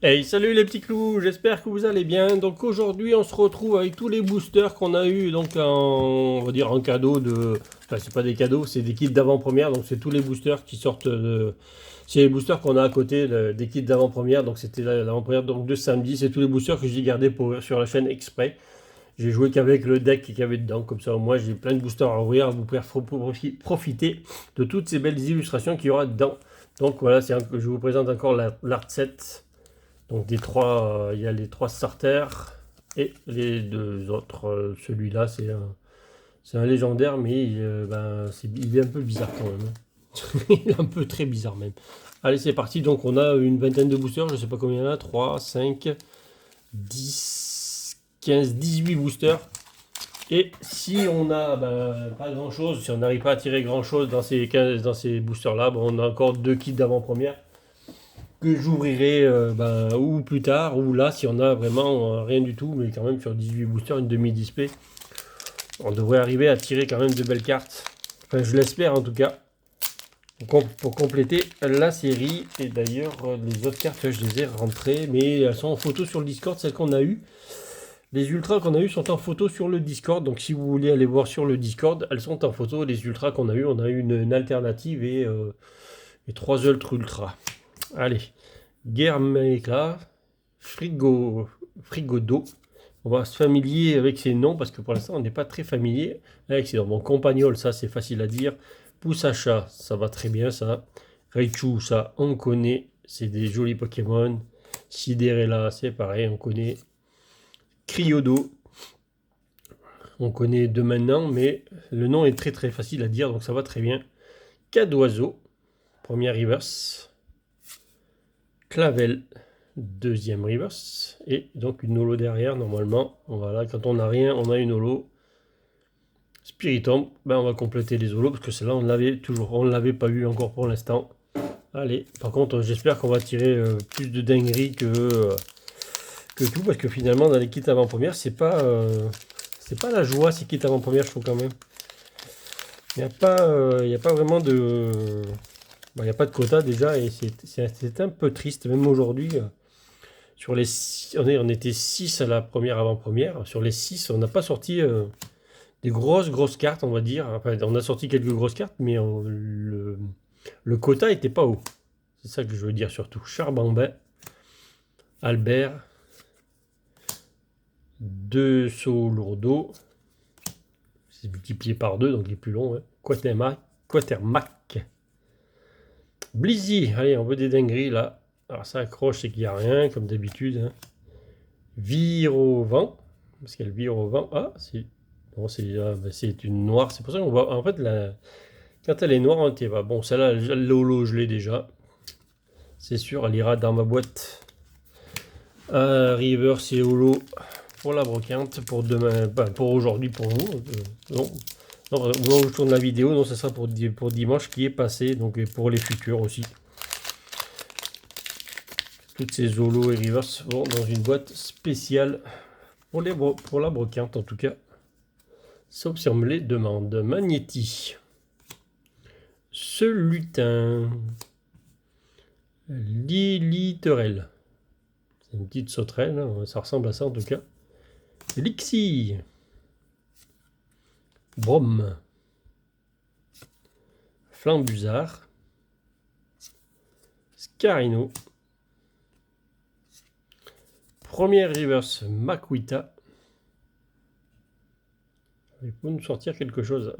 Hey, salut les petits clous, j'espère que vous allez bien. Donc aujourd'hui, on se retrouve avec tous les boosters qu'on a eu donc on va dire en cadeau de. Enfin, c'est pas des cadeaux, c'est des kits d'avant-première. Donc c'est tous les boosters qui sortent de. C'est les boosters qu'on a à côté des kits d'avant-première. Donc c'était l'avant-première donc de samedi. C'est tous les boosters que j'ai gardés pour sur la chaîne exprès. J'ai joué qu'avec le deck qu'il y avait dedans. Comme ça, moi, j'ai plein de boosters à ouvrir. Vous pouvez profiter de toutes ces belles illustrations qu'il y aura dedans. Donc voilà, je vous présente encore l'art set. Donc il y a les trois starters et les deux autres. Celui-là, c'est un légendaire, mais il est un peu bizarre quand même, hein. Il est un peu très bizarre même. Allez, c'est parti. Donc on a une vingtaine de boosters, je sais pas combien il y en a, 3, 5, 10, 15, 18 boosters. Et si on a pas grand chose, si on n'arrive pas à tirer grand chose dans ces boosters là, on a encore deux kits d'avant-première que j'ouvrirai ou plus tard, ou là, si on a vraiment rien du tout, mais quand même sur 18 boosters, une demi-display, on devrait arriver à tirer quand même de belles cartes. Enfin, je l'espère en tout cas, pour compléter la série. Et d'ailleurs, les autres cartes, je les ai rentrées, mais elles sont en photo sur le Discord, celles qu'on a eues. Les ultras qu'on a eues sont en photo sur le Discord, donc si vous voulez aller voir sur le Discord, elles sont en photo. Les ultras qu'on a eues, on a eu une alternative et 3 autres ultras. Allez. Guermeca, Frigodo. On va se familier avec ces noms parce que pour l'instant on n'est pas très familier avec ces noms. Bon, Compagnol, ça c'est facile à dire. Poussacha, ça va très bien ça. Raichu, ça on connaît, c'est des jolis Pokémon. Sidérella, c'est pareil, on connaît. Criodo, on connaît de maintenant, mais le nom est très très facile à dire donc ça va très bien. Cadoiseau, première reverse. Clavel, deuxième reverse. Et donc une holo derrière, normalement. Voilà, quand on n'a rien, on a une holo. Spiritomb, on va compléter les holos parce que celle-là, on l'avait toujours. On ne l'avait pas eu encore pour l'instant. Allez, par contre, j'espère qu'on va tirer plus de dingueries que tout parce que finalement, dans les kits avant-première, c'est pas la joie ces kits avant-première, je trouve quand même. Il n'y a pas vraiment de. Il n'y a pas de quota déjà et c'est un peu triste, même aujourd'hui. Sur les on était 6 à la première avant-première. Sur les 6 on n'a pas sorti des grosses cartes, on va dire. Enfin, on a sorti quelques grosses cartes, mais le quota était pas haut. C'est ça que je veux dire surtout. Charbambin, Albert, deux sauts lourdeaux. C'est multiplié par 2, donc il est plus long. Hein. Quatermac. Blizzy, allez, on veut des dingueries là. Alors ça accroche, c'est qu'il n'y a rien, comme d'habitude. Hein. Vire au vent. Parce qu'elle vire au vent. Ah, c'est une noire. C'est pour ça qu'on voit. En fait, quand elle est noire, on va. Bon, celle-là, Lolo, je l'ai déjà. C'est sûr, elle ira dans ma boîte. River, c'est Holo pour la brocante. Pour demain. Pour aujourd'hui, pour vous. Non. Non, au moment où je tourne la vidéo, non, ce sera pour dimanche qui est passé. Donc, et pour les futurs aussi. Toutes ces Holo et Rivers vont dans une boîte spéciale pour la brocante, en tout cas. Sauf si on me les demande. Magnéti. Ce lutin. Liliterelle. C'est une petite sauterelle, hein. Ça ressemble à ça en tout cas. Lixi. Brom. Flambuzard. Scarino. Première reverse Makuita. Il faut nous sortir quelque chose.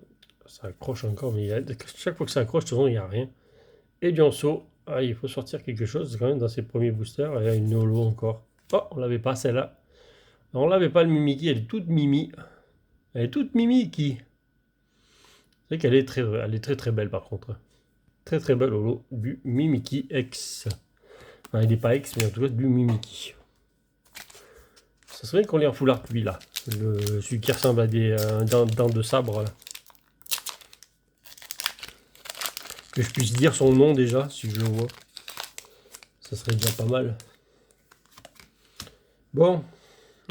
Ça accroche encore, mais chaque fois que ça accroche, de toute façon, il n'y a rien. Et Dionso. Ah, il faut sortir quelque chose quand même dans ses premiers boosters. Il y a une holo encore. Oh, on l'avait pas celle-là. On l'avait pas le Mimiki, elle est toute mimi. Elle est toute Mimiki. C'est vrai qu'elle est très très belle par contre. Très très belle holo du Mimiki X. Enfin, il n'est pas X, mais en tout cas du Mimiki. Ça serait qu'on l'ait en foulard lui là. Celui qui ressemble à des dents de sabre là. Que je puisse dire son nom déjà, si je le vois. Ça serait déjà pas mal. Bon,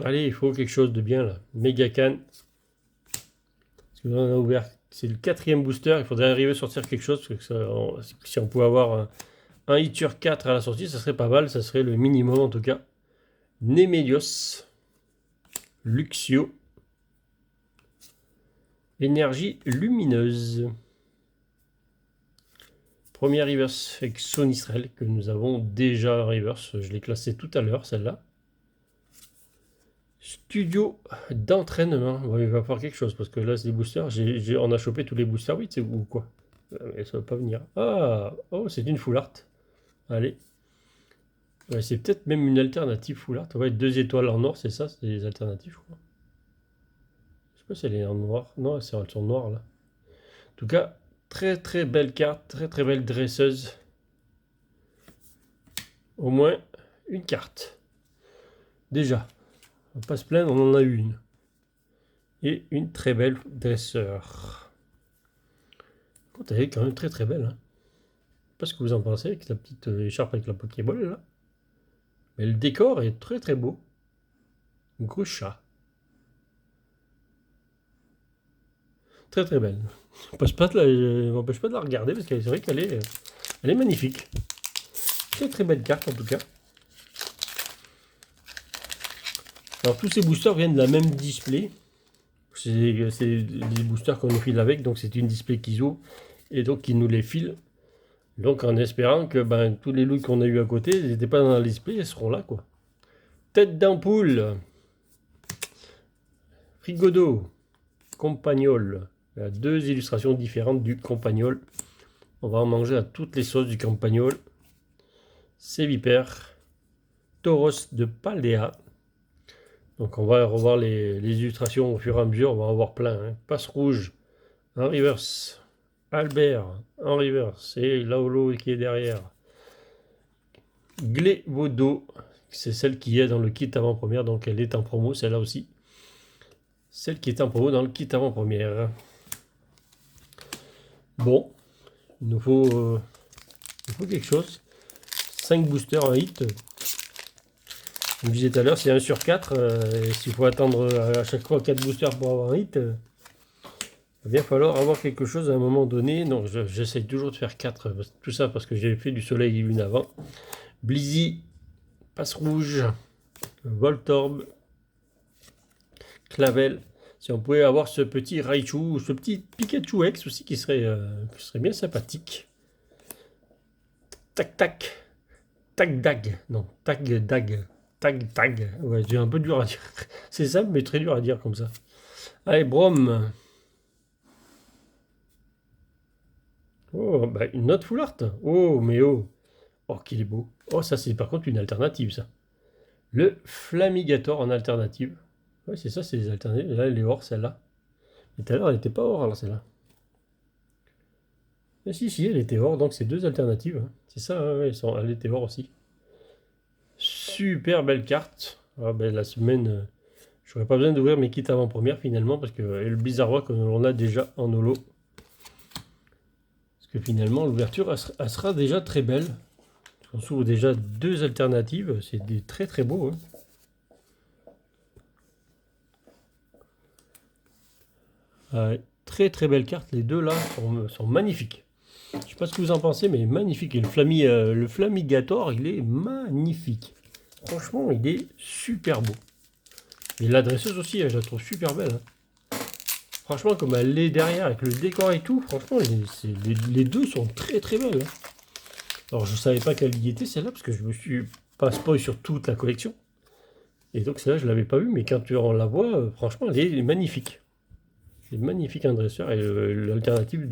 allez, il faut quelque chose de bien là. Megacan. Parce que là, on a ouvert. C'est le 4e booster. Il faudrait arriver à sortir quelque chose. Parce que si on pouvait avoir un hit sur 4 à la sortie, ça serait pas mal, ça serait le minimum en tout cas. Nemelios, Luxio, Énergie lumineuse. Première reverse avec Sonistrel que nous avons déjà en reverse. Je l'ai classé tout à l'heure, celle-là. Studio d'entraînement. Bon, il va falloir quelque chose parce que là, c'est des boosters. On a chopé tous les boosters 8 ou quoi? Mais ça va pas venir. Ah, oh, c'est une full art. Allez. Ouais, c'est peut-être même une alternative full art. Ouais, 2 étoiles en or, c'est ça, c'est les alternatives, je crois. Je sais pas si elle est en noir. Non, elles sont noires là. En tout cas, très très belle carte, très très belle dresseuse. Au moins une carte. Déjà. On va pas se plaindre, on en a eu une. Et une très belle dresseur. Elle est quand même très très belle. Hein. Je sais pas ce que vous en pensez avec la petite écharpe avec la Pokéball là. Mais le décor est très très beau. Gros chat. Très très belle. On m'empêche pas de la regarder parce que c'est vrai qu'elle est magnifique. Très très belle carte en tout cas. Alors tous ces boosters viennent de la même display. C'est des boosters qu'on nous file avec, donc c'est une display Kizo et donc qui nous les file. Donc en espérant que tous les loots qu'on a eu à côté, ils n'étaient pas dans la display, ils seront là quoi. Tête d'ampoule, Frigodo, Campagnol. Il y a 2 illustrations différentes du Campagnol. On va en manger à toutes les sauces du Campagnol. C'est Vipère, Tauros de Paldea. Donc on va revoir les illustrations au fur et à mesure, on va en voir plein. Hein. Passe rouge, en reverse, Albert, en reverse, et Laolo qui est derrière. Glévodo, c'est celle qui est dans le kit avant-première, donc elle est en promo, celle-là aussi. Celle qui est en promo dans le kit avant-première. Bon, il nous faut quelque chose. 5 boosters en hit. Comme je disais tout à l'heure, c'est 1 sur 4. S'il faut attendre à chaque fois 4 boosters pour avoir un hit, il va bien falloir avoir quelque chose à un moment donné. Donc j'essaye toujours de faire 4. Tout ça parce que j'ai fait du soleil et lune avant. Blizzy, Passe Rouge, Voltorb, Clavel. Si on pouvait avoir ce petit Raichu, ce petit Pikachu X aussi qui serait bien sympathique. Tac tac. Tag dag. Non, tag dag. Tag tag. Ouais, c'est un peu dur à dire. C'est simple mais très dur à dire comme ça. Allez, Brom. Oh, une autre full art. Oh, mais oh. Oh, qu'il est beau. Oh, ça c'est par contre une alternative ça. Le Flamigator en alternative. Ouais, c'est ça, c'est les alternatives. Là, elle est hors celle-là. Et tout à l'heure, elle n'était pas hors alors celle-là. Mais si, elle était hors, donc c'est 2 alternatives. Hein. C'est ça, hein, ouais, elle était hors aussi. Super belle carte. Ah, la semaine, j'aurais pas besoin d'ouvrir mes kits avant-première finalement, parce que le Blizzard Rock, on l'a déjà en holo. Parce que finalement, l'ouverture, elle sera déjà très belle. On s'ouvre déjà 2 alternatives, c'est des très très beaux. Hein. Ouais, très très belle carte, les deux là sont magnifiques. Je sais pas ce que vous en pensez, mais magnifique. Et le Flamigator, il est magnifique. Franchement, il est super beau. Et la dresseuse aussi, je la trouve super belle. Hein. Franchement, comme elle est derrière avec le décor et tout, franchement, les deux sont très très belles. Hein. Alors, je savais pas qu'elle y était celle-là, parce que je me suis pas spoil sur toute la collection. Et donc, celle-là, je l'avais pas vue, mais quand on la voit, franchement, elle est magnifique. C'est magnifique un dresseur, et l'alternative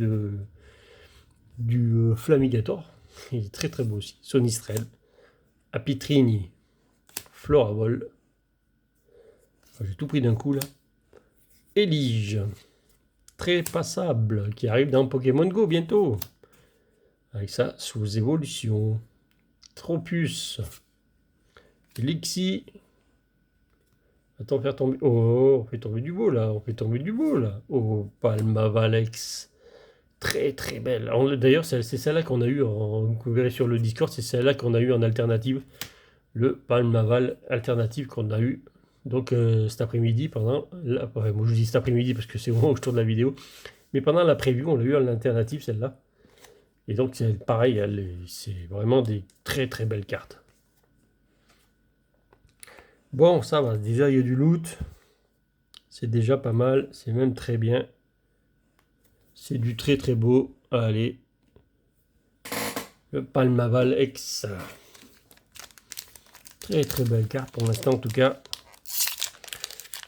du Flamigator, il est très très beau aussi. Sonistrel, Apitrini, Floravol. J'ai tout pris d'un coup là. Elige, très passable, qui arrive dans Pokémon Go bientôt. Avec ça, sous évolution. Tropus, Lixi. Attends, faire tomber. Oh, on fait tomber du beau là. On fait tomber du beau là. Oh, Palmavalex. Très très belle. D'ailleurs, c'est celle-là qu'on a eu, vous verrez sur le Discord, c'est celle-là qu'on a eu en alternative. Le Palmaval alternative qu'on a eu donc cet après-midi pendant moi je dis cet après-midi parce que c'est au moment où je tourne la vidéo, mais pendant la preview on l'a eu en alternative celle-là Et donc c'est pareil, c'est vraiment des très très belles cartes. Bon, ça va, déjà il y a du loot. C'est déjà pas mal, c'est même très bien. C'est du très très beau. Allez. Le Palmaval X. Très très belle carte pour l'instant en tout cas.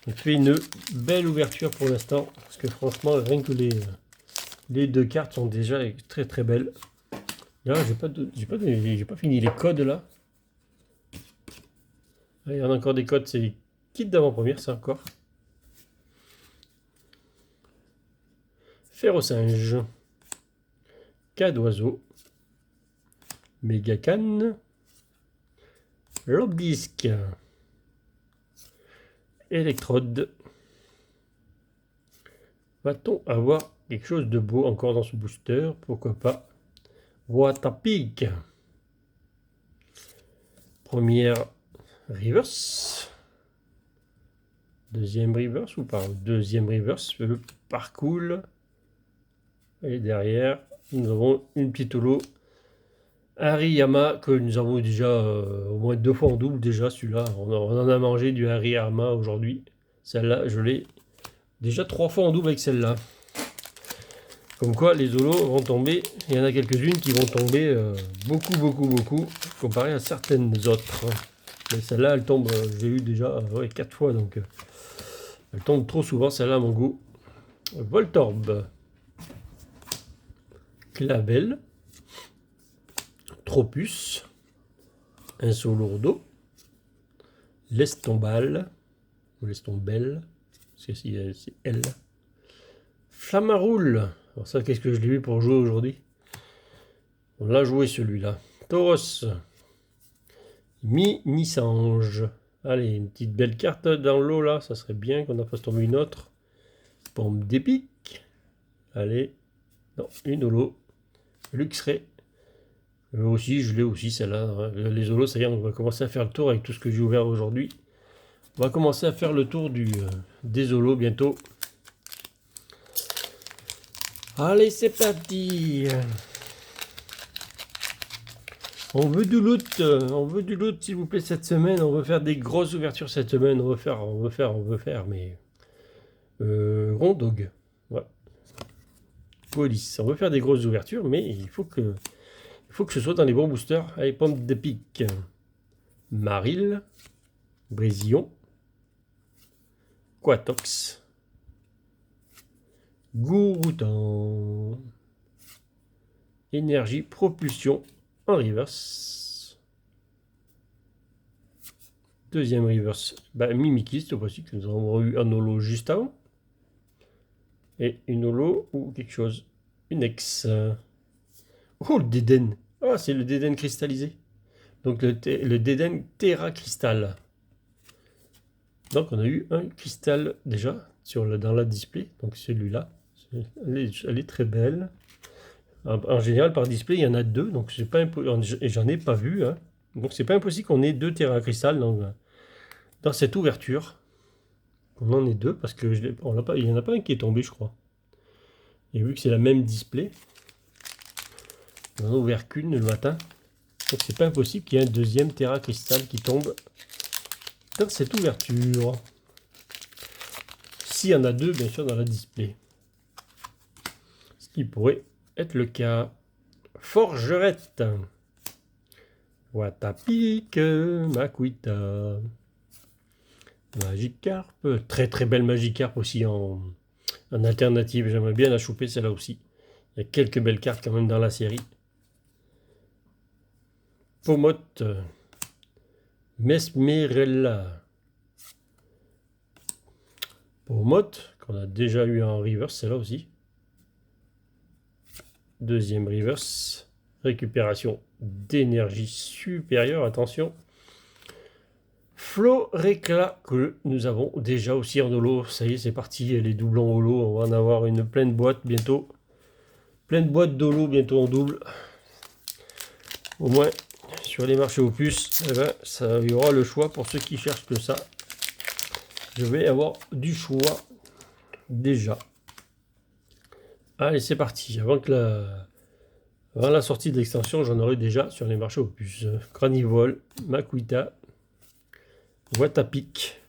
On fait une belle ouverture pour l'instant. Parce que franchement, rien que les deux cartes sont déjà très très belles. Là, j'ai pas fini les codes là. Il y en a encore des codes, c'est kit d'avant-première, ça encore. Fer au singe. Cas d'oiseau. Méga canne. Lobisque. Électrode. Va-t-on avoir quelque chose de beau encore dans ce booster? Pourquoi pas? Watapic. Première reverse. Deuxième reverse ou pas? Deuxième reverse. Le parcours. Et derrière, nous avons une petite holo. Hariyama que nous avons déjà au moins 2 fois en double déjà celui-là. On en a mangé du Hariyama aujourd'hui. Celle-là, je l'ai déjà 3 fois en double avec celle-là. Comme quoi les holos vont tomber. Il y en a quelques-unes qui vont tomber beaucoup comparé à certaines autres. Mais celle-là, elle tombe, j'ai eu déjà 4 fois donc elle tombe trop souvent celle-là à mon goût. Voltorb. Clavel. Tropus, un Solourdo, l'Estombal, ou l'Estombelle, parce que c'est elle. Flamaroule, alors ça qu'est-ce que je l'ai eu pour jouer aujourd'hui? On l'a joué celui-là. Tauros, Mini-Sange. Allez, une petite belle carte dans l'eau là, ça serait bien qu'on en fasse tomber une autre. Pompe d'épique. Allez, non, une holo. Luxray. Aussi, je l'ai aussi celle-là. Les holos, ça y est, on va commencer à faire le tour avec tout ce que j'ai ouvert aujourd'hui. On va commencer à faire le tour des holos bientôt. Allez, c'est parti. On veut du loot s'il vous plaît cette semaine. On veut faire des grosses ouvertures cette semaine. On veut faire, mais Rondog. Ouais. Police. On veut faire des grosses ouvertures, mais il faut que ce soit dans les bons boosters. Allez, pompe de pique. Maril. Brésillon. Quatox. Gouroutan. Énergie, propulsion en reverse. Deuxième reverse, Mimikyu, cette fois-ci que nous avons eu un holo juste avant. Et une holo ou quelque chose. Une ex. Oh, le Déden. Ah, c'est le Déden cristallisé. Donc le Déden Terra Cristal. Donc on a eu un cristal déjà dans la display. Donc celui-là. Elle est très belle. En général, par display, il y en a 2. Donc c'est pas j'en ai pas vu. Hein. Donc c'est pas impossible qu'on ait 2 Terra Cristal dans cette ouverture. On en ait 2 parce que il n'y en a pas un qui est tombé, je crois. Et vu que c'est la même display, on n'en a ouvert qu'une le matin. Donc c'est pas impossible qu'il y ait un deuxième Terra Cristal qui tombe dans cette ouverture. S'il y en a 2, bien sûr, dans la display. Ce qui pourrait être le cas. Forgerette. Watapic, Makuita. Magikarp. Très très belle Magikarp aussi en alternative. J'aimerais bien la choper celle-là aussi. Il y a quelques belles cartes quand même dans la série. Pomote. Mesmerella. Pomote, qu'on a déjà eu en reverse, celle-là aussi. Deuxième reverse. Récupération d'énergie supérieure, attention. Floréclat, que nous avons déjà aussi en holo. Ça y est, c'est parti, les doublons holo. On va en avoir une pleine boîte bientôt. Pleine boîte d'holo bientôt en double. Au moins, sur les marchés aux puces, eh ben, il y aura le choix pour ceux qui cherchent que ça. Je vais avoir du choix déjà. Allez, c'est parti. Avant Avant la sortie de l'extension, j'en aurais déjà sur les marchés aux puces. Granivol, Makuita, Watapic,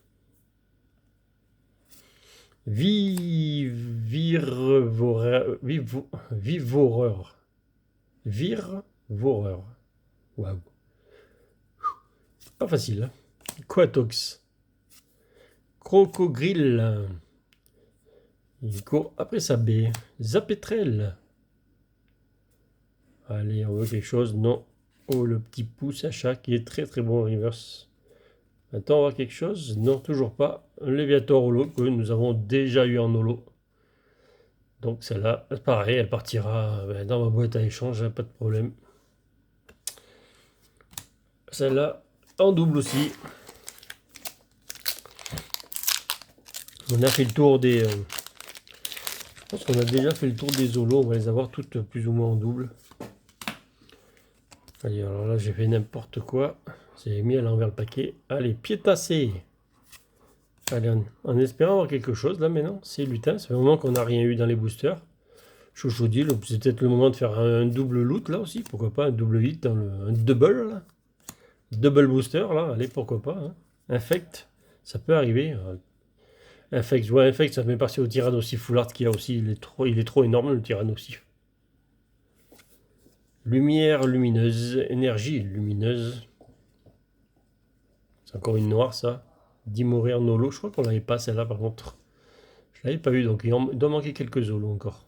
Vivoreur. Vivoreur. Waouh. Pas facile. Hein. Quatox. Crocogrill. Il court après sa baie. Zapetrel. Allez, on veut quelque chose. Non. Oh, le petit pouce à chat qui est très très bon en reverse. Attends, on va voir quelque chose. Non, toujours pas. Un Léviator holo que nous avons déjà eu en holo. Donc celle-là, pareil, elle partira dans ma boîte à échange, pas de problème. Celle-là, en double aussi. On a fait le tour des... je pense qu'on a déjà fait le tour des holos. On va les avoir toutes plus ou moins en double. Allez, alors là, j'ai fait n'importe quoi. J'ai mis à l'envers le paquet. Allez, pied tassé. Allez, en espérant avoir quelque chose, là, maintenant, c'est lutin. Ça fait un moment qu'on n'a rien eu dans les boosters. Chouchoudi, c'est peut-être le moment de faire un double loot, là, aussi. Pourquoi pas un double hit dans un double, là. Double booster, là. Allez, pourquoi pas. Hein. Infect, ça peut arriver. Infect, ouais, Infect, ça fait partie au Tyrannosif Full Art qu'il y a aussi. Il est trop énorme, le Tyrannosif. Lumière lumineuse, énergie lumineuse. C'est encore une noire, ça. D'Imorir Nolo. Je crois qu'on l'avait pas, celle-là, par contre. Je l'avais pas eu, donc il doit manquer quelques holos encore.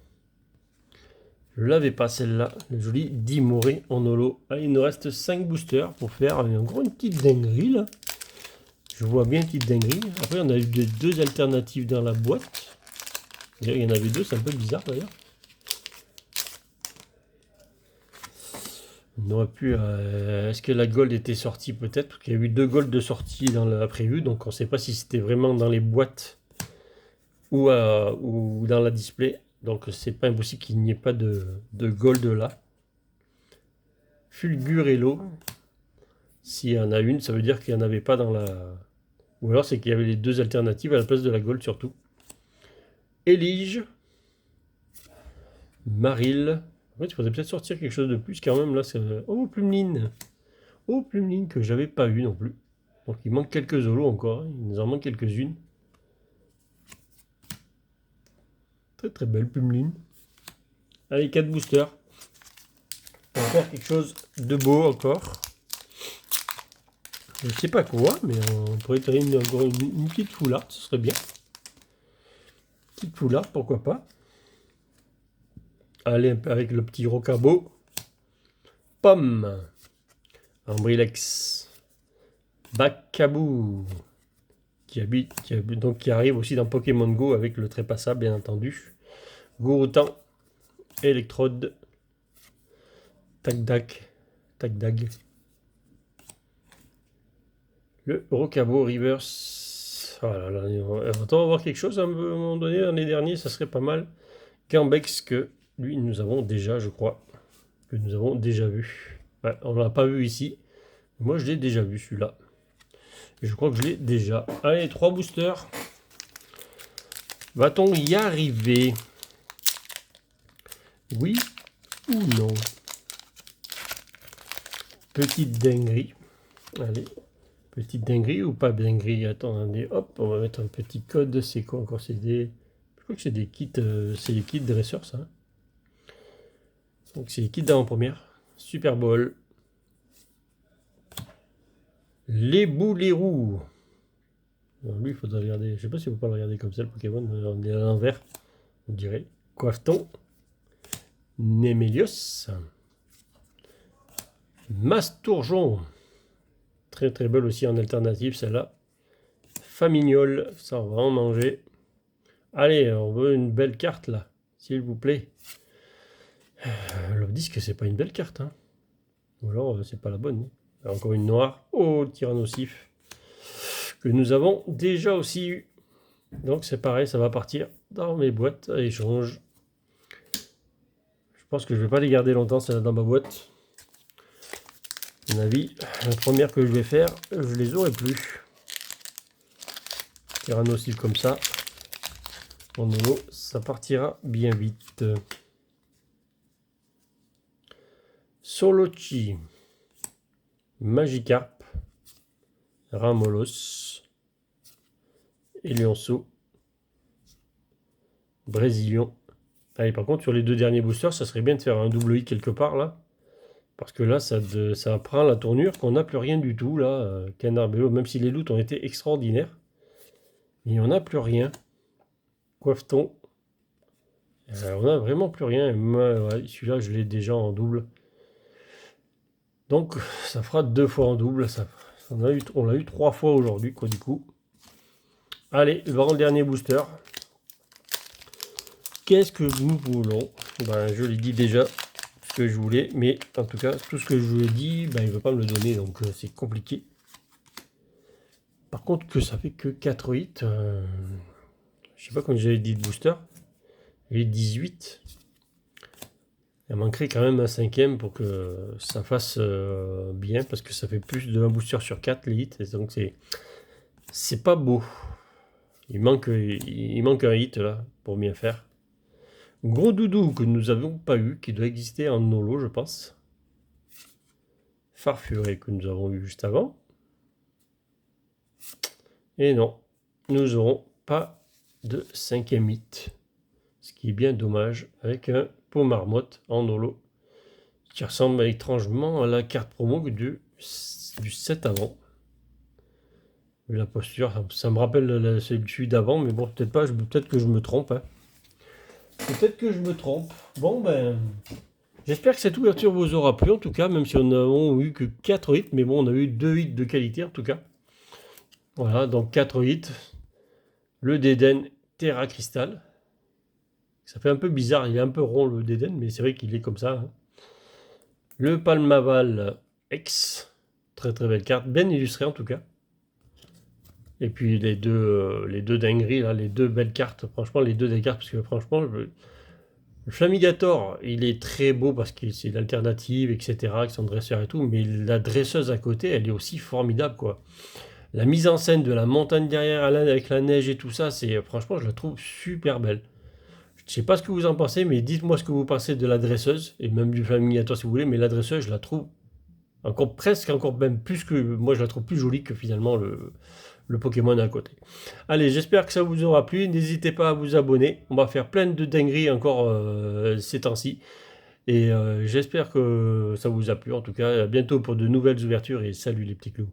Je l'avais pas, celle-là. Le joli Dimoré en holo. Allez, il nous reste 5 boosters pour faire encore une petite dinguerie, là. Je vois bien une petite dinguerie. Après, on a eu deux alternatives dans la boîte. Il y en avait deux, c'est un peu bizarre, d'ailleurs. On aurait pu... est-ce que la gold était sortie peut-être? Parce qu'il y a eu 2 golds de sortie dans la prévue, donc on ne sait pas si c'était vraiment dans les boîtes ou dans la display. Donc c'est pas impossible qu'il n'y ait pas de gold là. Fulgurello. S'il y en a une, ça veut dire qu'il n'y en avait pas dans la... Ou alors c'est qu'il y avait les 2 alternatives à la place de la gold surtout. Elige. Maril. En fait, il faudrait peut-être sortir quelque chose de plus quand même. Là, c'est... Oh, Plumeline. Oh, Plumeline que j'avais pas eu non plus. Donc il manque quelques holos encore. Il nous en manque quelques-unes. Très très belle Plumeline. Allez, 4 boosters. On va faire quelque chose de beau encore. Je sais pas quoi, mais on pourrait tirer encore une petite foulard, ce serait bien. Petite foulard, pourquoi pas. Allez, avec le petit rocabo. Pomme. Ambrilex. Bakabou. Qui arrive aussi dans Pokémon Go avec le trépassable, bien entendu. Gouroutan. Electrode. Tagdag. Le Rocabo Reverse. Oh là là, on va voir quelque chose à un moment donné. L'année dernière, ça serait pas mal. Gambex, que lui, nous avons déjà, je crois. Que nous avons déjà vu. Ouais, on ne l'a pas vu ici. Moi, je l'ai déjà vu, celui-là. Et je crois que je l'ai déjà. Allez, 3 boosters. Va-t-on y arriver? Oui ou non? Petite dinguerie. Allez. Petite dinguerie ou pas dinguerie? Attendez, hop, on va mettre un petit code. C'est quoi encore? C'est des... Je crois que c'est des kits, c'est les kits dresseurs, ça. Donc c'est les kits d'avant-première. Super Bowl. Les boulérous. Alors lui, il faudrait regarder. Je sais pas si vous pouvez le regarder comme ça, le Pokémon. On est à l'envers, on dirait. Coifton. Némélios. Mastourgeon. Très très belle aussi en alternative, celle-là. Famignol, ça on va en manger. Allez, on veut une belle carte là, s'il vous plaît. Le disque, c'est pas une belle carte, hein. Ou alors c'est pas la bonne. Encore une noire. Oh, Tyrannosif. Que nous avons déjà aussi eu. Donc c'est pareil, ça va partir dans mes boîtes à échange. Je pense que je vais pas les garder longtemps, celle-là dans ma boîte. À mon avis, la première que je vais faire, je les aurai plus. Tyrannosif comme ça. En holo, ça partira bien vite. Solochi, Magikarp, Ramolos, Elionceau, Brésilien. Allez, par contre, sur les deux derniers boosters, ça serait bien de faire un double hit quelque part, là. Parce que là, ça prend la tournure qu'on n'a plus rien du tout, là. Canard Bello, même si les loots ont été extraordinaires. Mais on n'a plus rien. Coiffeton. On n'a vraiment plus rien. Ouais, celui-là, je l'ai déjà en double. Donc, ça fera 2 fois en double. On l'a eu 3 fois aujourd'hui, quoi, du coup. Allez, le dernier booster. Qu'est-ce que nous voulons? Ben, je l'ai dit déjà ce que je voulais, mais en tout cas, tout ce que je lui ai dit, ben, il ne veut pas me le donner, donc c'est compliqué. Par contre, que ça fait que 4 hits. Je sais pas combien j'avais dit de booster. J'ai 18. Il manquerait quand même un 5e pour que ça fasse bien, parce que ça fait plus de 1 booster sur 4 les hits, et donc c'est pas beau. Il manque un hit là pour bien faire. Gros doudou que nous n'avons pas eu, qui doit exister en holo, je pense. Farfuré que nous avons eu juste avant. Et non, nous n'aurons pas de 5e hit. Ce qui est bien dommage, avec un pot marmotte en holo, qui ressemble étrangement à la carte promo du 7 avant. La posture, ça me rappelle celui d'avant, mais bon, peut-être que je me trompe. Hein. Peut-être que je me trompe. Bon, ben, j'espère que cette ouverture vous aura plu, en tout cas, même si on n'a eu que 4 hits, mais bon, on a eu 2 hits de qualité, en tout cas. Voilà, donc 4 hits. Le Déden Terra Crystal. Ça fait un peu bizarre, il est un peu rond le Déden, mais c'est vrai qu'il est comme ça. Hein. Le Palmaval X. Très très belle carte, bien illustrée en tout cas. Et puis les deux dingueries, là, les 2 belles cartes. Franchement, les 2 des cartes, parce que franchement, le Flamigator, il est très beau parce que c'est l'alternative, etc., avec son dresseur et tout. Mais la dresseuse à côté, elle est aussi formidable, quoi. La mise en scène de la montagne derrière, avec la neige et tout ça, franchement, je la trouve super belle. Je sais pas ce que vous en pensez, mais dites-moi ce que vous pensez de la dresseuse, et même du Flamigator si vous voulez, mais la dresseuse, je la trouve presque encore même plus que... Moi, je la trouve plus jolie que finalement le Pokémon à côté. Allez, j'espère que ça vous aura plu. N'hésitez pas à vous abonner. On va faire plein de dingueries encore ces temps-ci. Et j'espère que ça vous a plu. En tout cas, à bientôt pour de nouvelles ouvertures et salut les petits clous.